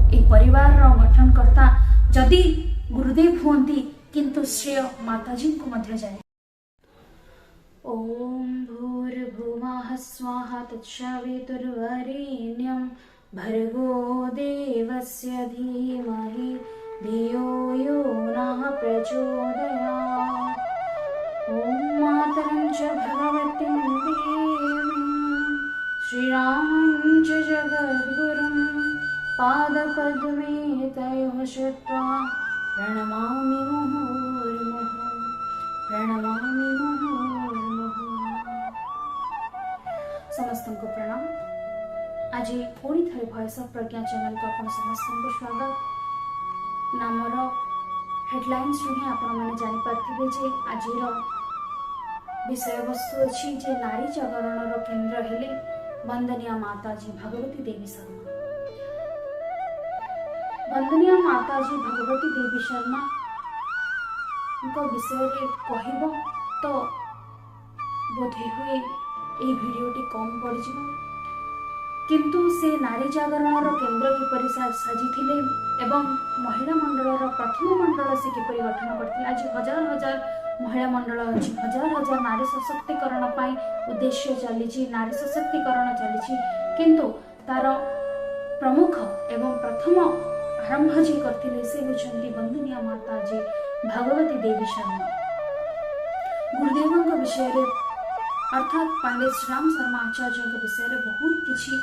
ए परिवार गठनकर्ता जदि गुरुदेव हुअन्ति किंतु श्रेय माताजी को मध्य जाए। ओम भूर्भुवः स्वाहा तत्सवितुर्वरेण्यं भर्गो देवस्य धीमहि धियो यो नः प्रचोदयात्। ओम मातरं च भगवतीं देवीं श्रीरामं च जगद्गुरुं पादपद्मे तयोः श्रुत्वा प्रणमामि मुहुर्मुहुः प्रणमामि मुहुर्मुहुः। समस्त को प्रणाम। आज पुणी थे वॉइस ऑफ प्रज्ञा चैनल को आप समस्त को स्वागत। नामर हेडलाइंस ही आपण मैंने जापारे जे आज विषय वस्तु अच्छी जे नारी जागरण केन्द्र हेले वंदनीय माताजी भगवती देवी शर्मा। वंदनीय माताजी भगवती देवी शर्मा विषय कहब तो बोधे हुए ये भिडियोटी कम पड़ किंतु से नारी जागरण केन्द्र किपरि साजी एवं महिला मंडल प्रथम मंडल से किपरि गठन करते। आज हजार हजार महिला मंडल अच्छी हजार हजार नारी सशक्तिकरण उद्देश्य चली नारी सशक्तिकरण चली किंतु तार प्रमुख एवं प्रथम आरंभ जी करते से होती वंदनीय माताजी भगवती देवी शर्मा। गुरुदेव विषय अर्थात पंडित श्रीराम शर्मा आचार्य विषय बहुत किछि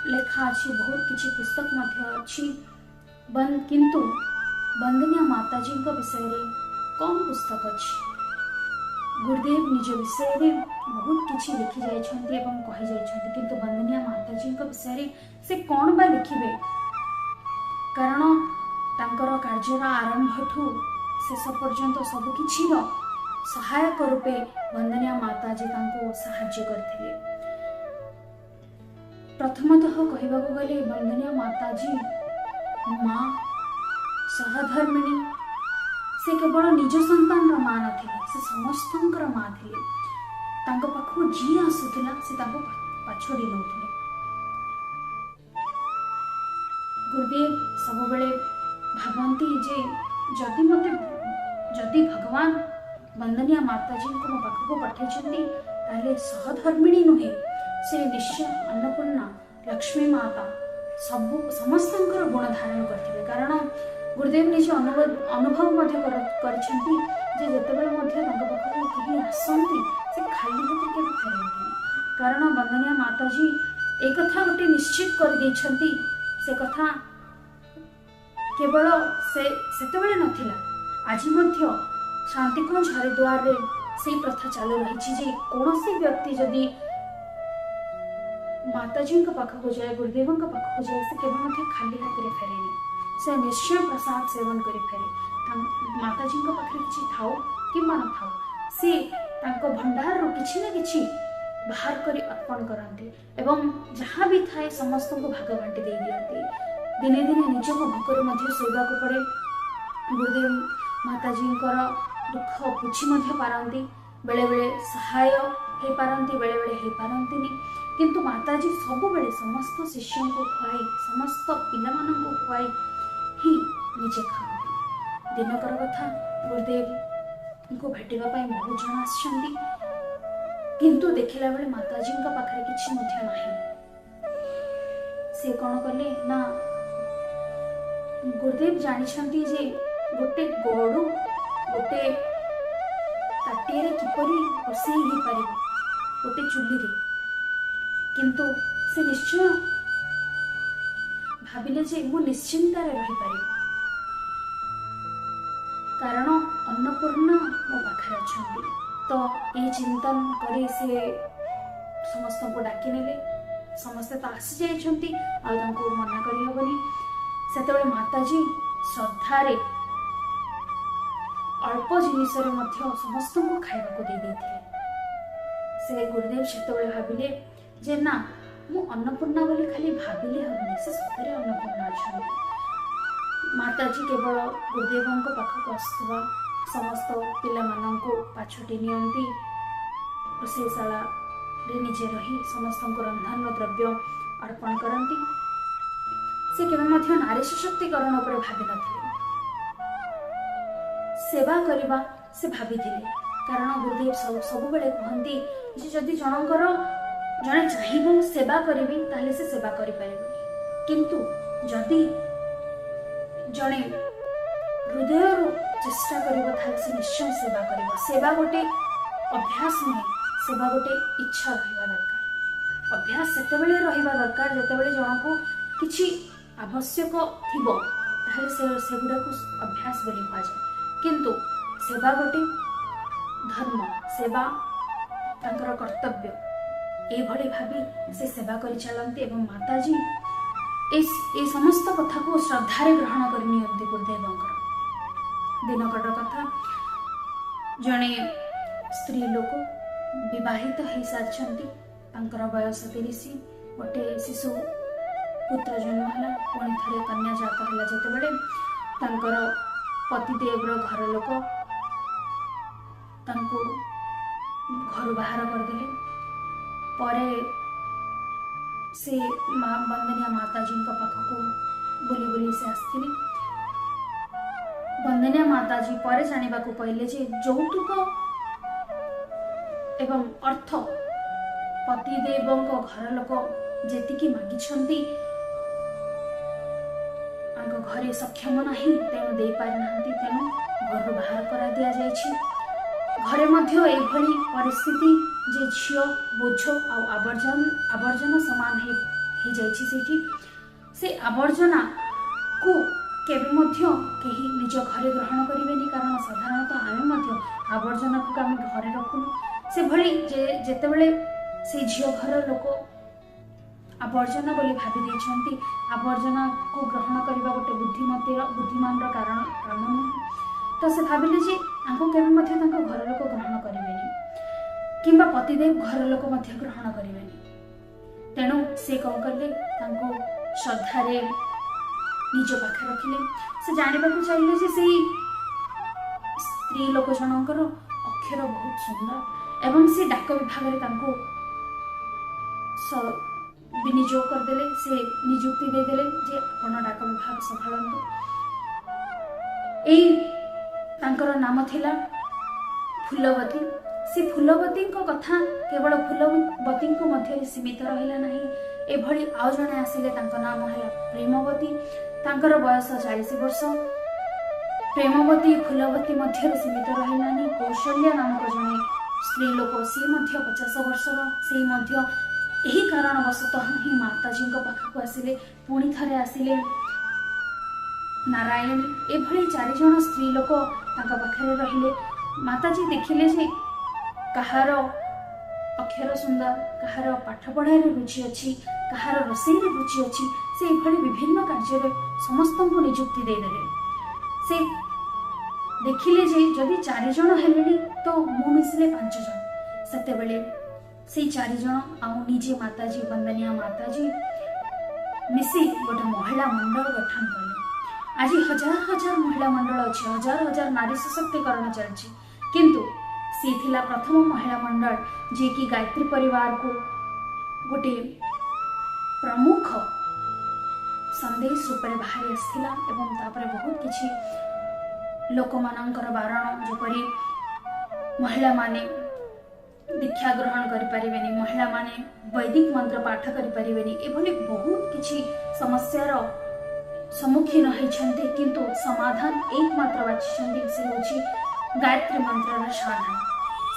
लेखा अच्छी बहुत किछि पुस्तक अच्छी किंतु वंदनीय माताजी विषय कम पुस्तक अच्छी। गुरुदेव निज विषय बहुत किछि लिखि जाइछन्ति एवं कहि जाइछन्ति किंतु वंदनीय माताजी विषय से कौन बा लिखिबे कारण तांकर कार्यर आरंभ ठू शेष पर्यंत सबकिछि सहायक रूपे वंदनीय माताजी साहाय्य करथिले। प्रथमतः कहबाकू गले वंदनीय माताजी माँ सहधर्मिणी से केवल निज संतान माँ नथिले से समस्तंकर माँ थिले। तांको पाखु जी आसुथिला से ताको पाछोड़ी नउथिले। गुरुदेव सब बेले भावंती जे जदि भगवान वंदनीय माताजी को मो पाखको पठाइछन्ती ताले सहधर्मिणी नुहे से निश्चय अन्नपूर्णा लक्ष्मी माता समस्तंकर गुण धारण करथिबे। कारण गुरुदेव निज अनुभव करछन्ती जे जेतेबेले मध्य तांको पाखको केही आसंती से खाली हाथ केबे फेरंती। कारण वंदनीय माताजी एक कथा गोटे निश्चित कर दैछन्ती से कथा केवल सेतेबेले नथिला आज मध्य शांतिकुंज हरिद्वार रे से प्रथा चालू रही जे कौनसी व्यक्ति जदि माताजी पाखक जाए गुरुदेव पाखक जाए से केवल खाली हाथ में फेरेनि से निश्चय प्रसाद सेवन कर फेरे। माताजी पाखे किसी थाओ कि न थाओ से भंडार किसी ना किसी बाहर कर अर्पण करते एवं जहाँ भी थाए समस्त को भाग बांटी दे दियंती। दिने दिने निजक भोकर शोवा पड़े। गुरुदेव माताजी दुख बुझी पारती बेले बेले सहाय हो पारती बेले बेले हो पारती किंतु माताजी सब बेले समस्त शिष्य को खुआई समस्त पिला मानू खुआई ही निजे खाती। दिनकर कथा गुरुदेव को भेटापी बहुत जन आसछन्ति किंतु देखला बेले माताजी पाखे किछि मध्य नाही। से कौन कले ना गुरुदेव जानिछन्ति जे गोटे गड़ू गोटे ताटिए किपरि रोषे हो पार गोटे चुली रे किंतु से निश्चय भाविले जे मु निश्चिंतार रही पारि कारण अन्नपूर्णा मो पाखे अछन्ति। तो ये चिंतन करे से समस्त को डाकी नेले समस्ते तो आसी जाइछन्ति आंको मना करी हबनी। सेतेबेले माताजी श्रद्धारे अल्प जिनिस समस्त को खाइबा को दे देथिले। से गुरुदेव सेतेबेले भाविले जे ना मु अन्नपूर्णा बोली खाली भाविले हबनी से सतरे अन्नपूर्णा अछन्ति। माताजी केवल गुरुदेव पाखक आसुवा समस्त पिला मानंको पाछोटी नियंती रोषेशाला रे निजे रही समस्त रंधन द्रव्य अर्पण करती। से केबे मध्य नारी सशक्तिकरण उपर भाबि नथिले सेवा करबा से भाबिथिले कारण गुरुदेव सब बेले कहंती जे जदि जनकर जने चाहिबो सेवा करिबी ताले से सेवा करि परिबो किंतु जदि जने हृदय चेष्टा करिबो ताले से निश्चय सेवा करिबो सेवा गोटे अभ्यास नहीं सेवा गोटे इच्छा रहिबा दरकार अभ्यास सेतेबेले रहिबा दरकार जेतेबेले जनको किछि आवश्यक थिबो ताले से गुडा को अभ्यास बोली कुआ जाय किंतु सेवा गोटे धर्म सेवा तांकर कर्तव्य ए भली भाबी से सेवा करि चलंती एवं माताजी ए समस्त कथा को श्रद्धारे ग्रहण करि नियंती गुरुदेवंकर दिनकट कथा जणे स्त्री लोक विवाहित हो सारी तांकर बयस 30 गोटे शिशु पुत्र जन्म है पुणी थे कन्या जात है जितेबले तांकर पतिदेवर घर लोक तांको घर बाहर करदे परे से माँ वंदनिया माताजी पाखक बुली बुली से आसती वंदनिया माताजी परे जानिबा को पहिले जे यौतुक एवं अर्थ पतिदेव घर लोक जेतिकी मागिछंती घरे सक्षम नहीं तेणु दे पारि नांती तेणु घर बाहर करा दिया जायछि घरे मध्य एभली परिस्थिति जे झियो बोझ आ आवर्जन समान हे जायछि सेठी से आवर्जना को केबे मध्य केही निज घरे ग्रहण करिवेनी कारण साधारणतः आमे मध्य आवर्जना को आमे घरे रखुनु से भली जेतेबेले से झियो घर लोक आवर्जना बोली भाबी देछंती आवर्जना को ग्रहण करबा गोटे बुद्धिमान कारण काम नहीं तो से भाबिले जे आंको केबे मध्य तांको घर लोक ग्रहण करिवेनी किंबा पतिदेव घर लोक मध्य ग्रहण करिवेनी तेणु से कौन करले तांको श्रद्धारे निज पाखे रखिले से जानिबा को चाहिए जे से स्त्री लोक जनकर अक्षर बहुत सुंदर एवं से डाक विभाग रे तांको विनियोग करदेले से नियुक्ति देदेले जे आपण डाक विभाग संभालंतु एई तांकर नाम थिला फूलवती से फूलवती को कथा केवल फूलवती को मध्य सीमित रहिला नहीं एभली आउ जणे आसिले तांका नाम हैला प्रेमवती तांकर बयस 40 वर्ष प्रेमवती फूलवती मध्य सीमित रहिला नहीं कौशल्य नामक जणे स्त्री लोक से मध्य 50 वर्षर से मध्य यही कारणवशतः ही माताजी पाखक आसिले पुणी थरे आसिले नारायण एभली 4 जण स्त्री लोक तांका पाखरे रहिले माताजी देखिले जे कहार अक्षर सुंदर कहार पाठ पढ़ाई रुचि अच्छी कहार रोषे रुचि अच्छी से एभली विभिन्न कार्य समस्त को नियुक्ति देदेले से देखिले जे जदि 4 जण हेलेनी तो मु मिसिले 5 जण सेतेबेले से 4 जण आउ निजे माताजी वंदनिया माताजी मिसी गोटे महिला मंडल गठन कले आज हजार महिला मंडल अच्छे हजार नारी सशक्तिकरण चलछि किंतु सी थिला प्रथम महिला मंडल जे कि गायत्री परिवार को गोटे प्रमुख संदेश रूप में बाहर आसला एवं तापर बहुत किछि लोक मानकर बारण जेपरी महिला माने दीक्षा ग्रहण करि परिबेनी महिला माने वैदिक मंत्र पाठ करि परिबेनी एभली बहुत किछि समस्यार सम्मुखीन होइछन्ते किंतु समाधान एकमात्र बाछिछन्ते से होछि गायत्री मंत्रर साधना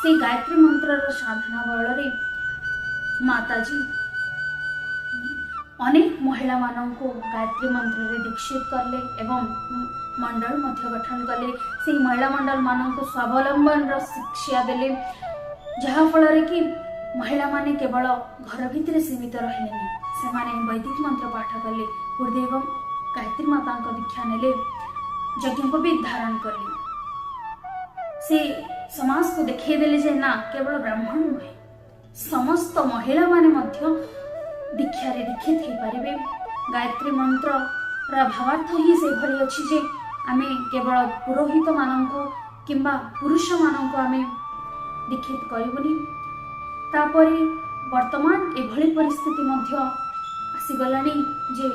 से गायत्री मंत्रर साधना बଳରେ माताजी अनेक महिला माननको गायत्री मंत्र रे दीक्षित करले एवं मंडल मध्य गठन कले से महिला मंडल माननको स्वावलंबन र शिक्षा देले जहा फल कि महिला माने केवल घर भितर सीमित रहिलेनी से माने वैदिक मंत्र पाठ कले गुरुदेव गायत्री माता दीक्षा नेले यज्ञोपवीत धारण कले से समाज को देखिए देले जे ना केवल ब्राह्मण नुहे समस्त महिला माने मध्य दीक्षा रे दीक्षित हो पारे गायत्री मंत्र रा भावार्थ ही से भली अछि जे आमे केवल पुरोहित माननको किंबा पुरुष माननको आमे दीक्षित करिबनी तापरे वर्तमान एभली परिस्थिति मध्य आसीगलानी जे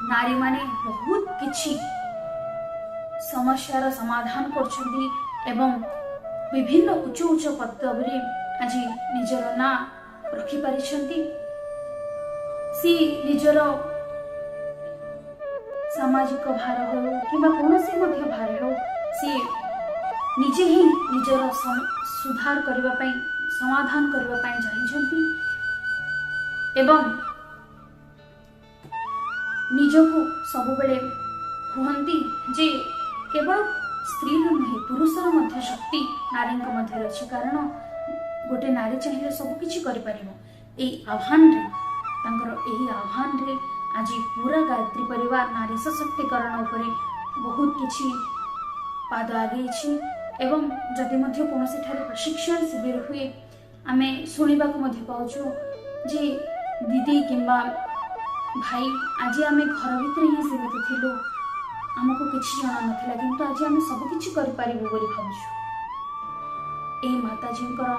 नारी माने बहुत किछि समस्यार समाधान करछन्ती एवं विभिन्न उच्च उच्च पदवी आज निजर ना रखि पारिछन्ती। सी निजर सामाजिक भार हो कि कौन सी भार हो सी निजे ही निजर सुधार करने समाधान करने चाहिए एवं निजको सब बेले कहती जे केवल स्त्री नुहे पुरुषर मध्य शक्ति नारी मध्य अच्छी कारण गोटे नारी चाहिए सबकि आह्वान रे आज पूरा गायत्री परिवार नारी सशक्तिकरण उपरे बहुत किछि पाद आगे एवं जदि मध्य कौनसी ठारे प्रशिक्षण शिविर हुए आमे सुनिबा को मध्य पाउछु जे दीदी किंबा भाई आज आमे घर भितर ही सीमित थिलु आमको किछि जଣା नथिला किंतु आज आमे सब किछि करि पारिबो बोली भाबुछु। ए माताजींकर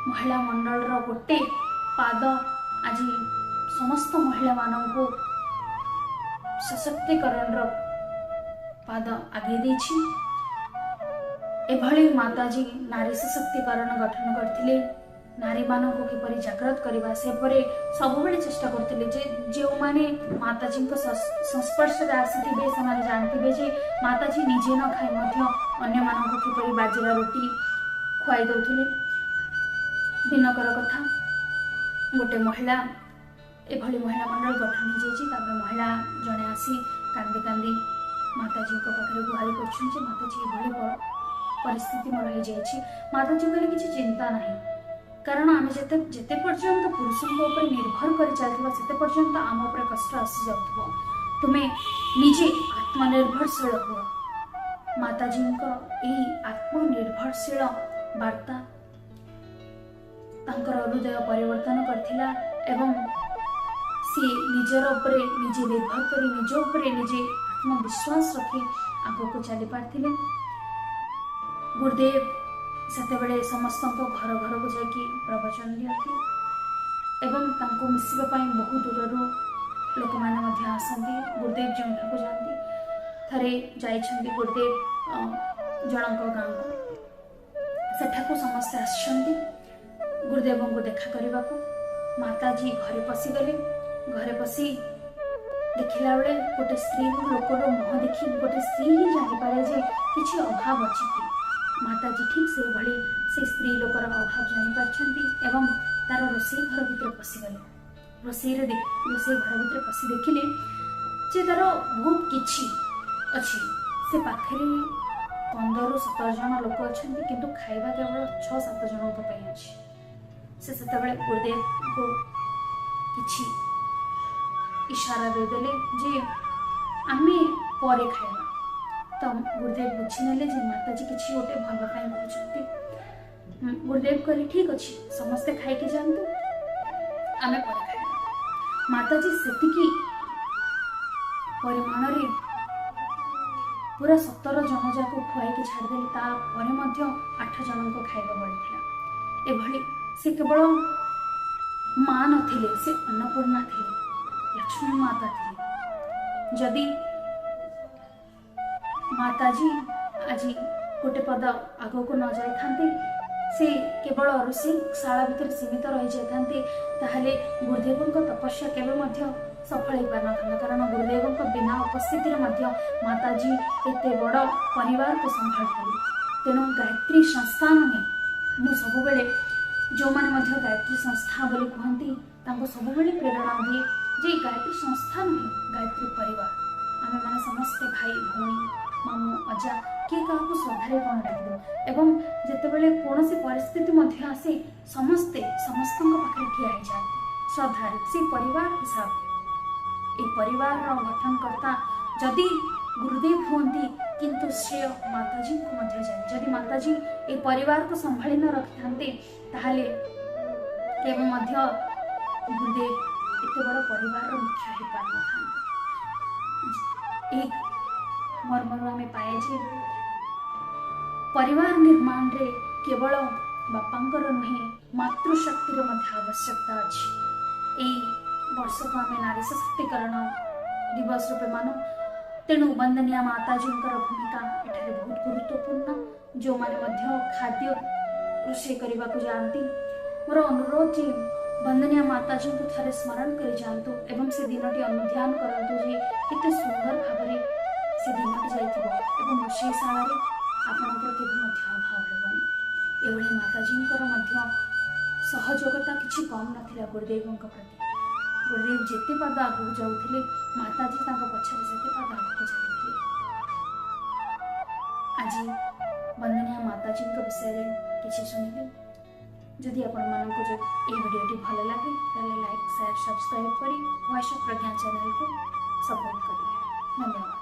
महिला मंडल रो गोटे पाद आज समस्त महिला मानक सशक्तिकरण रो पाद आगे देछि। एभली माताजी नारी सशक्तिकरण गठन करथिले नारी मानक किपरि जागृत करबा से परे सब बेले चेष्टा करथिले जे जो माने माताजी को संस्पर्श रे आसीथिबे से माने जानथिबे जे माताजी निजे न खाइ मध्य अन्य मानक किपरि बाजरा रोटी खुआई दउथिले। दिनकर कथा गोटे महिला एभली महिला मंडल गठन हो महिला जड़े आसी कांदी कांदी माताजी पाखे गुहारी कर माताजी एभली परिस्थिति मोर हो जाए माताजी किसी चिंता ना कारण आम जिते पर्यंत पुरुषों निर्भर कर चलता से पर्यंत आम उपर कष्ट आसी जाऊ तुम्हें निजे आत्मनिर्भरशील हुआ। माताजी आत्मनिर्भरशील वार्ता हृदय परिवर्तन करथिला एवं सी निजर उपरे निजे निर्भर कर निज उपरे निजे आत्मविश्वास रखी आग को चली पार्थिले। गुरुदेव सेतेबेले समस्त घर घर को जाकि प्रवचन दियंती एवं तांको मिसिबा पई बहुत दूररू लोक माने मध्य आसंती। गुरुदेव जोंठा को जानती थरे जाइछंती गुरुदेव जनक गाँव को सेठा को समस्त आछंती गुरुदेव को देखा करने को। माताजी घरे पशिगले घरे पशि देखला बेले गोटे स्त्री लोकर मुह देखी गोटे स्त्री ही जानीपे जे किसी अभाव अच्छी कि माताजी ठीक से भली से स्त्री लोकर अभाव जानीपारछंती एवं तार रोषेई घर भितर पशिगले रोषेई घर भितर पशि देखिले जे तार बहुत किछि अच्छी से पाखे 15-17 जन लोक अच्छा किंतु खाइबा केवल 6-7 जन अच्छी से सेतेबेले गुरुदेव को किछि इशारा देदेले जे आमे परे खाइबा तो गुरुदेव बुझीने माताजी किसी गोटे भल कहते गुरुदेव कहले ठीक अच्छे समस्ते खाई जातु आमे पर खाइबा। माताजी सेतिकी परिमाण रे पूरा 17 जन जाक खुआई छाड़देले तापर 8 जन को खाइबा बढ़ी एभली से केवल माँ नथिले से अन्नपूर्णा थिले लक्ष्मी माता थिले। जदि माताजी आज गोटे पद आग को न जाई थांते से केवल रोषेई शाला भितर सीमित रही जाते ताहले गुरुदेव तपस्या केवल सफल हो पार न कारण गुरुदेव बिना उपस्थिति माताजी एते बड़ परिवार को संभालते। तेणु गायत्री संस्था नुहे मु सब बेले जो मैंने गायत्री संस्था बोली कहती सब बेले प्रेरणा दिए जे गायत्री संस्था नुहे गायत्री परिवार आम मैंने समस्ते भाई भौणी मामू अजा किए क्या श्रद्धारे कौन डाक एवं जितेबाला कौन सी परिस्थिति आसे समस्ते समस्त पाखे ठिया हो जाती श्रद्धारे से परिवार हिसाब ये परिवार गठनकर्ता जदि गुरुदेव हमें किंतु श्रेय माताजी को जाए जदि माताजी ये परिवार को संभाली न रखि था गुरुदेव एत बड़ परिवार मुख्य हो पार न मर्मर आम पाए जे परिवार निर्माण रे केवल बापांकर नुहे मातृशक्तिर आवश्यकता अच्छी। वर्ष को आम नारी सशक्तिकरण दिवस रूपे मान। तेणु वंदनिया माताजींकर भूमिका एठारे बहुत गुरुत्वपूर्ण। जो माने मध्य खाद्य रोषे करने को जाती मोर अनुरोध जे वंदनिया माताजी को थे स्मरण कर जातु एवं से दिनटी अनुध्यान करतु जे केते सुंदर भाव से दिनटी जाइथिबो एवं रोषेशाला आपणकर केबे मध्य अभाव हेबनी। एभली माताजींकर मध्य सहयोगता किछि कम नथिला गुरुदेवों प्रति। गुरुदेव जेते पाद आगु जाउथिले माताजी तांको पछरे सेते पाद आगु जाउथिले। आज वंदनिया माताजी विषय में किसी शुणिले। जदि आपण मानक जो ये वीडियोटी भल लगे ताले लाइक शेयर सब्सक्राइब करी वॉइस ऑफ प्रज्ञा चैनल को सपोर्ट करें। धन्यवाद।